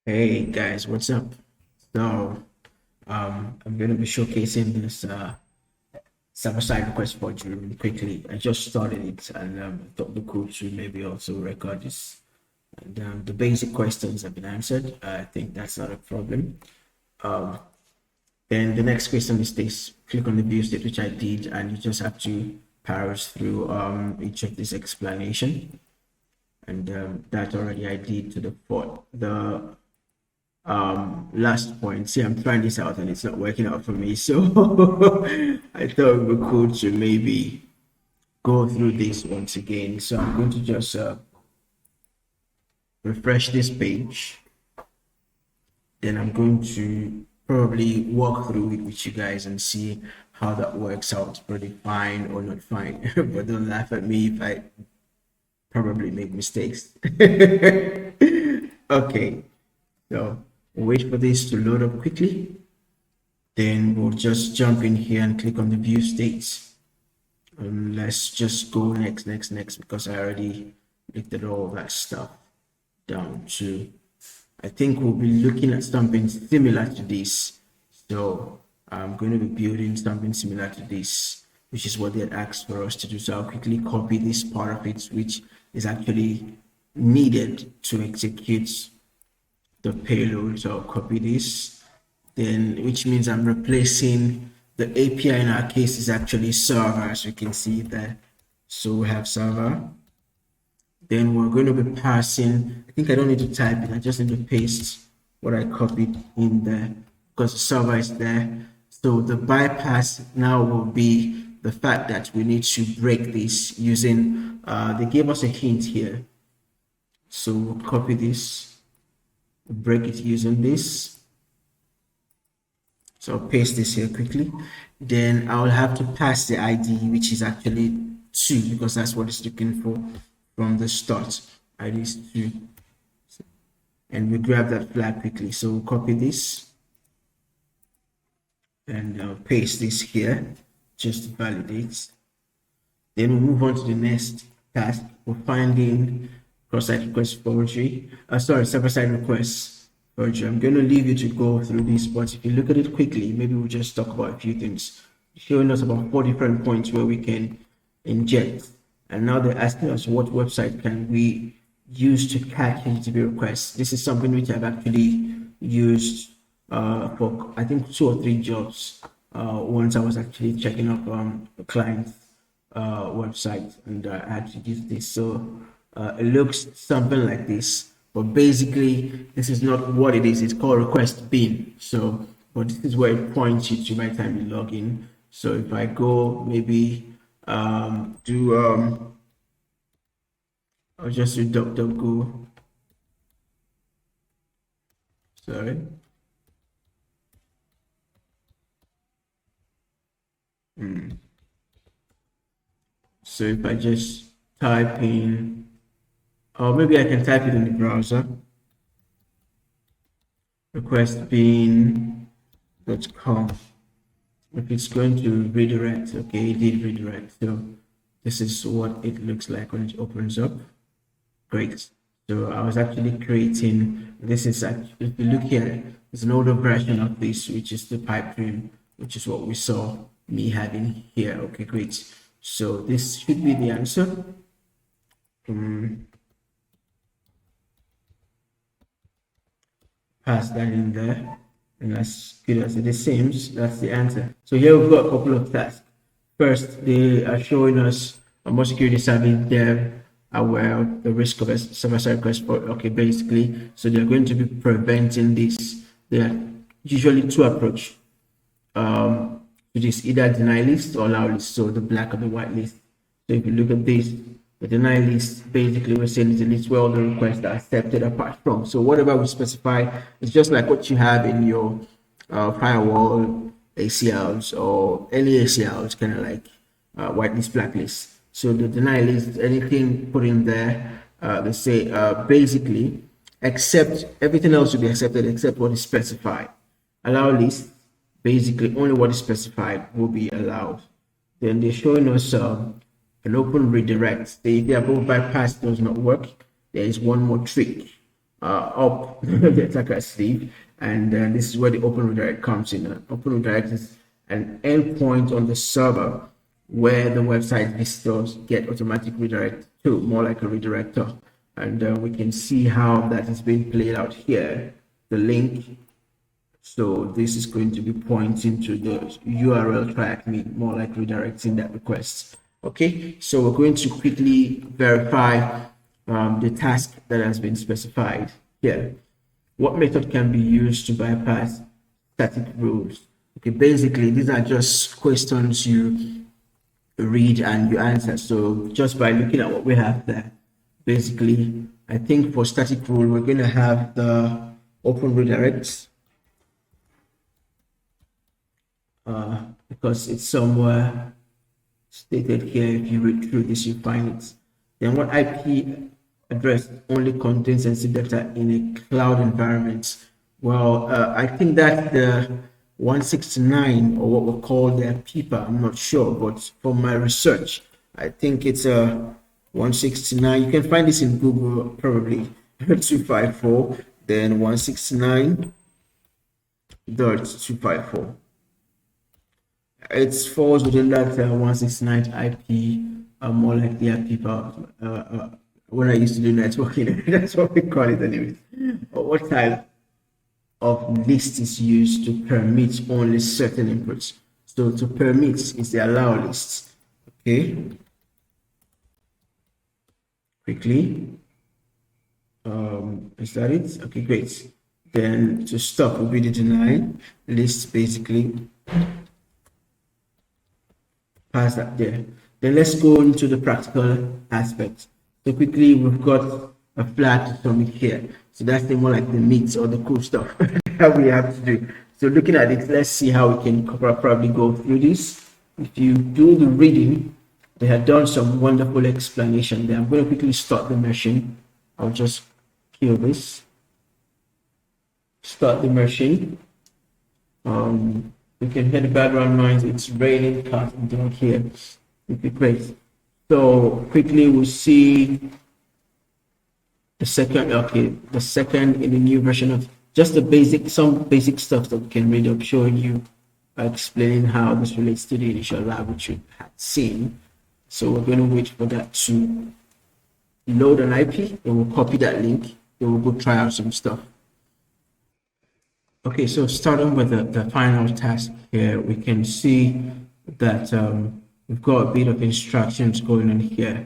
Hey guys, what's up? So, I'm going to be showcasing this server-side request forgery really quickly. I just started it and I thought the code should maybe also record this. And the basic questions have been answered. I think that's not a problem. Um, then the next question is this: click on the view state, which I did, and you just have to parse through each of this explanation. And that already I did to the last point. See, I'm trying this out and it's not working out for me, so I thought we could to maybe go through this once again. So I'm going to just refresh this page, then I'm going to probably walk through it with you guys and see how that works out. Pretty fine or not fine. But don't laugh at me if I probably make mistakes. Okay, so wait for this to load up quickly. Then we'll just jump in here and click on the view states. Let's just go next, because I already looked at all that stuff down to, I think we'll be looking at something similar to this. So I'm going to be building something similar to this, which is what they had asked for us to do. So I'll quickly copy this part of it, which is actually needed to execute the payload. So I'll copy this, then which means I'm replacing the API in our case is actually server, as you can see there. So we have server. Then we're going to be passing, I think I don't need to type it, I just need to paste what I copied in there because the server is there. So the bypass now will be the fact that we need to break this using, they gave us a hint here. So we'll copy this, break it using this. So I'll paste this here quickly. Then I'll have to pass the ID, which is actually 2, because that's what it's looking for from the start. ID is 2. And we grab that flag quickly. So we'll copy this and I'll paste this here just to validate. Then we'll move on to the next task. We're finding cross-site request forgery. Server-side requests forgery. I'm going to leave you to go through this, but if you look at it quickly, maybe we'll just talk about a few things. Showing us about 4 different points where we can inject. And now they're asking us what website can we use to catch HTTP requests. This is something which I've actually used for I think 2 or 3 jobs. Once I was actually checking up a client's website and I had to use this. So it looks something like this, but basically this is not what it is. It's called request bin. So, but this is where it points you to by the time you log in. So if I go maybe I'll just do DuckDuckGo. Sorry. So if I just type in, or maybe I can type it in the browser, requestbin.com. If it's going to redirect, okay, it did redirect. So this is what it looks like when it opens up. Great. So I was actually creating, this is actually, if you look here, there's an older version of this, which is the pipe dream, which is what we saw me having here. Okay, great. So this should be the answer. Pass that in there. And as good as it seems, that's the answer. So here we've got a couple of tasks. First, they are showing us a more security savvy dev aware of the risk of a server-side request for, okay, basically. So they're going to be preventing this. There are usually 2 approaches to this, either deny list or allow list. So the black or the white list. So if you look at this, the deny list, basically we're saying it's a list where all the requests are accepted apart from. So whatever we specify, it's just like what you have in your firewall ACLs or any ACLs, kind of like whitelist, blacklist. So the deny list, anything put in there, they say basically accept everything else will be accepted except what is specified. Allow list, basically only what is specified will be allowed. Then they're showing us an open redirect. The above bypass does not work. There is one more trick. up the attacker sleeve, and this is where the open redirect comes in. Open redirect is an endpoint on the server where the website visitors get automatic redirect to, more like a redirector. And we can see how that is being played out here. The link, so this is going to be pointing to the URL TryHackMe, more like redirecting that request. Okay, so we're going to quickly verify the task that has been specified here. What method can be used to bypass static rules? Okay, basically these are just questions you read and you answer. So just by looking at what we have there, basically, I think for static rule, we're going to have the open redirects because it's somewhere stated here. If you read through this, you find it. Then what IP address only contains sensitive data in a cloud environment? Well, I think that the 169, or what we call the PIPA, I'm not sure, but from my research, I think it's a 169. You can find this in Google, probably 254, then 169.254. It falls within that 169 IP, more like the PIPA. When I used to do networking, that's what we call it anyways. But what type of list is used to permit only certain inputs? So to permit is the allow list. Okay. Quickly. Is that it? Okay, great. Then to stop will be the deny list, basically. Pass that there. Then let's go into the practical aspect. So quickly, we've got a flag to submit here. So that's the more like the meat or the cool stuff that we have to do. So looking at it, let's see how we can probably go through this. If you do the reading, they have done some wonderful explanation there. I'm going to quickly start the machine. I'll just kill this. Start the machine. We can hear the background noise. It's raining, cutting down here. Okay, great. So quickly we'll see the second. Okay, the second in the new version of just the basic, some basic stuff that we can read up, showing you, explaining how this relates to the initial lab which you had seen. So we're going to wait for that to load an IP, and we'll copy that link, and we'll go try out some stuff. Okay, so starting with the final task here, we can see that we've got a bit of instructions going on here,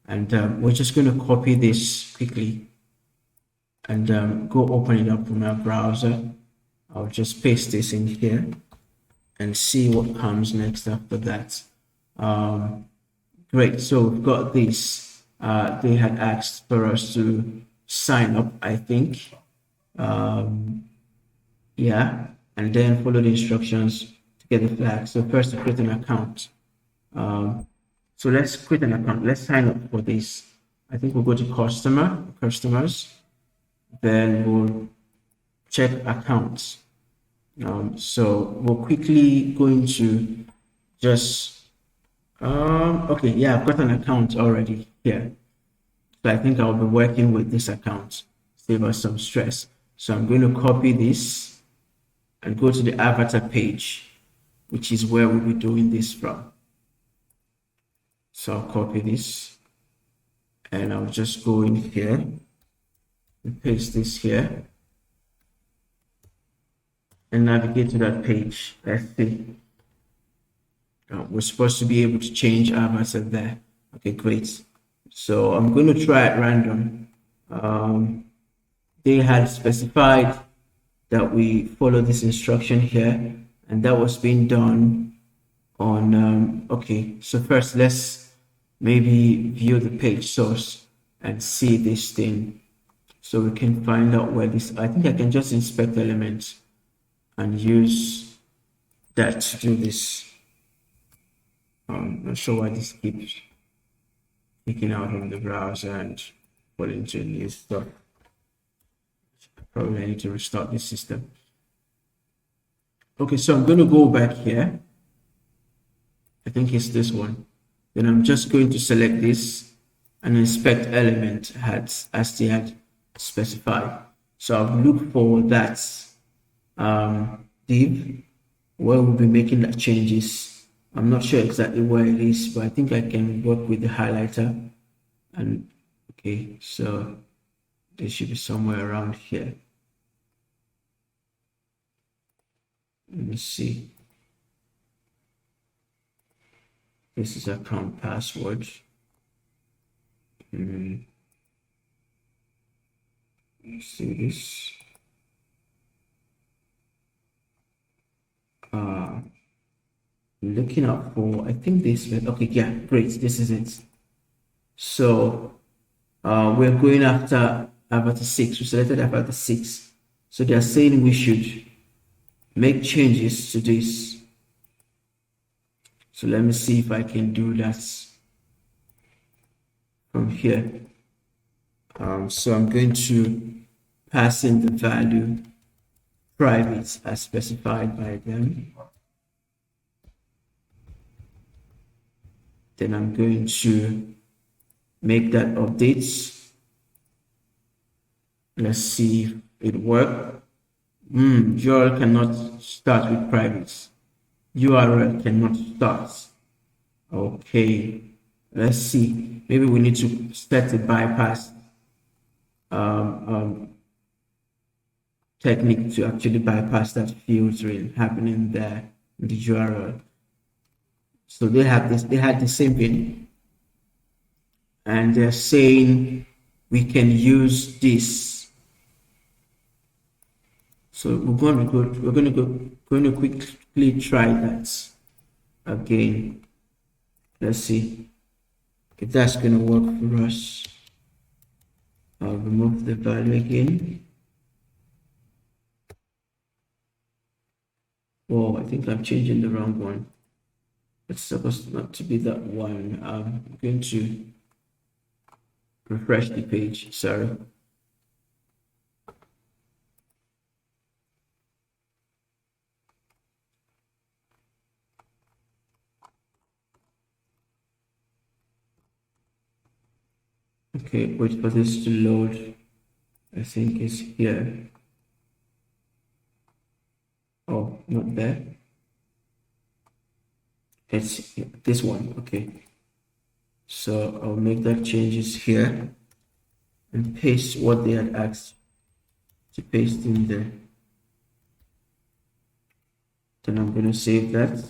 and we're just going to copy this quickly and go open it up from our browser. I'll just paste this in here and see what comes next after that. Great, so we've got this. They had asked for us to sign up, I think. Yeah, and then follow the instructions to get the flag. So first to create an account. So let's create an account. Let's sign up for this. I think we'll go to customers, then we'll check accounts. So we're quickly going to just, okay, yeah, I've got an account already here. So I think I'll be working with this account, save us some stress. So I'm going to copy this and go to the avatar page, which is where we'll be doing this from. So I'll copy this and I'll just go in here and paste this here and navigate to that page. Let's see. We're supposed to be able to change avatar there. Okay, great. So I'm going to try at random. They had specified that we follow this instruction here, and that was being done on okay, so first let's maybe view the page source and see this thing so we can find out where this, I think I can just inspect elements and use that to do this. Not sure why this keeps kicking out of the browser and pulling into new stuff. Probably I need to restart this system. Okay, so I'm going to go back here. I think it's this one. Then I'm just going to select this and inspect element as they had specified. So I'll look for that div where we'll be making the changes. I'm not sure exactly where it is, but I think I can work with the highlighter. And okay, so they should be somewhere around here. Let me see. This is account password. Let's see this. Looking out for, I think this, okay, yeah, great, this is it. So we're going after avatar 6. We selected avatar 6. So they are saying we should make changes to this. So let me see if I can do that from here. So I'm going to pass in the value private as specified by them. Then I'm going to make that update. Let's see if it worked. URL cannot start with private. URL cannot start. Okay, let's see. Maybe we need to set a bypass technique to actually bypass that filtering happening there in the URL. So they have this, they had the same thing, and they're saying we can use this. So we're going to quickly try that again. Let's see if that's going to work for us. I'll remove the value again. Oh, I think I'm changing the wrong one. It's supposed not to be that one. I'm going to refresh the page. Sorry. Okay, wait for this to load. I think it's here. Oh, not there. It's this one. Okay. So I'll make that changes here and paste what they had asked to paste in there. Then I'm going to save that.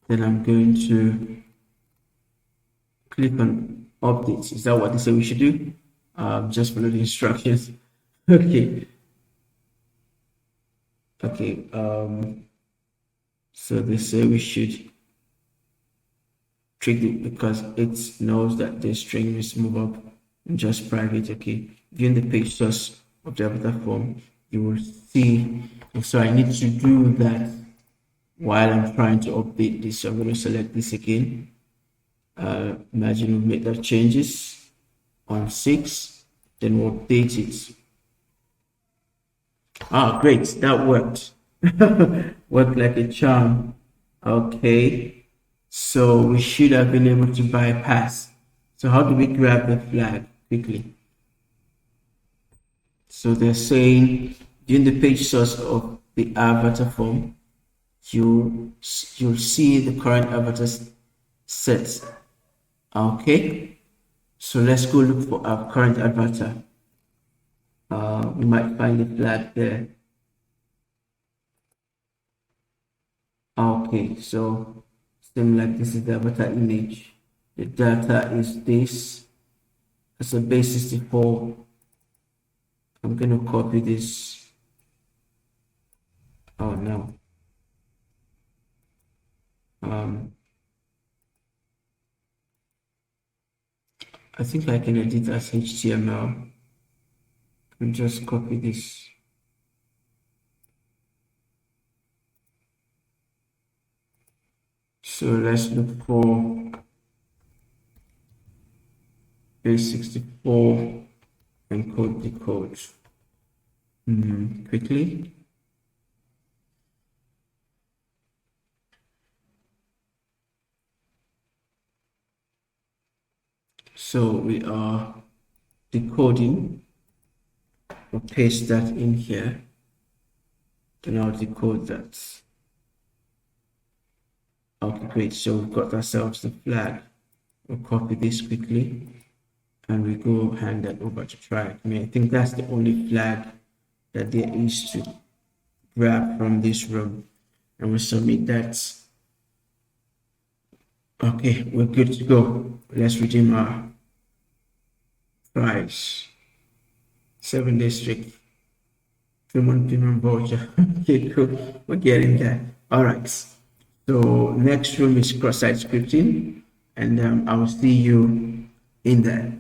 Then I'm going to click on updates. Is that what they say we should do? Just follow the instructions. Okay. Okay. So they say we should treat it because it knows that the string is move up and just private. Okay. Viewing the page source of the avatar form, you will see. So I need to do that while I'm trying to update this. So I'm going to select this again. Imagine we make that changes on 6, then we'll update it. Ah, great, that worked. Worked like a charm. Okay, so we should have been able to bypass. So how do we grab the flag quickly? So they're saying during the page source of the avatar form, you'll see the current avatar set. Okay, so let's go look for our current avatar. We might find the flag there. Okay, so same like this is the avatar image. The data is this. It's a base 64. I'm gonna copy this. Oh no. I think I can edit as HTML and just copy this. So let's look for base 64 and code the code quickly. So we are decoding we'll paste that in here. Then I'll decode that. Okay, great. So we've got ourselves the flag. We'll copy this quickly and we go hand that over to TryHackMe. I think that's the only flag that there is to grab from this room, and we'll submit that. Okay, we're good to go. Let's redeem our prize. 7-day streak. Premium voucher. Okay, cool. We're getting there. All right. So next room is cross-site scripting, and I will see you in there.